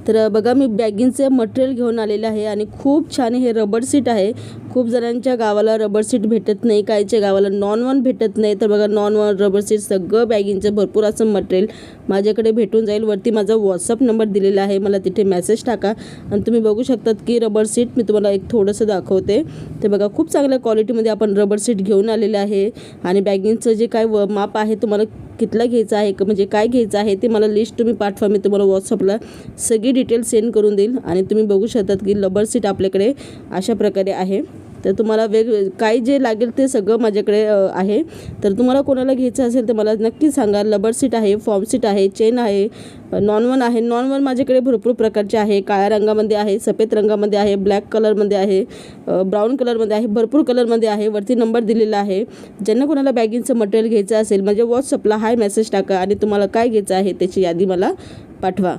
तर बघा मी बॅगिंगचे मटेरियल घेऊन आलेले आहे आणि खूप छान हे रबर सीट आहे। खूप जणांच्या गावाला रबर सीट भेटत नाही, काहीच्या गावाला नॉन वन भेटत नाही। तर बघा नॉन वन रबर सीट सगळं बॅगिंगचं भरपूर असं मटेरियल माझ्याकडे भेटून जाईल। वरती माझा व्हॉट्सअप नंबर दिलेला आहे, मला तिथे मेसेज टाका आणि तुम्ही बघू शकतात की रबर सीट मी तुम्हाला एक थोडंसं दाखवते। ते बघा खूप चांगल्या क्वालिटीमध्ये आपण रबर सीट घेऊन आलेले आहे आणि बॅगिंगचं जे काय माप आहे तुम्हाला कितला घ्यायचं आहे म्हणजे काय घ्यायचं आहे ते मला लिस्ट तुम्ही पाठवा, मी तुम्हाला व्हॉट्सअपला सगळी डिटेल सेंड करून देईल। आणि तुम्ही बघू शकतात की रबर सीट आपल्याकडे अशा प्रकारे आहे। तर तुम्हाला काय जे लागेल ते सगळं माझ्याकडे आहे। तर तुम्हाला कोणाला घ्यायचं असेल तर मला नक्की सांगा। रबर सीट आहे, फॉर्म सीट आहे, चेन आहे, नॉन वन आहे। नॉन वन माझ्याकडे भरपूर प्रकारचे आहे, काळ्या रंगामध्ये आहे, सफेद रंगामध्ये आहे, ब्लॅक कलरमध्ये आहे, ब्राऊन कलरमध्ये आहे, भरपूर कलरमध्ये आहे। वरती नंबर दिलेला आहे। ज्यांना कोणाला बॅगिंगचं मटेरियल घ्यायचं असेल म्हणजे व्हॉट्सअपला हाय मेसेज टाका आणि तुम्हाला काय घ्यायचं आहे त्याची यादी मला पाठवा।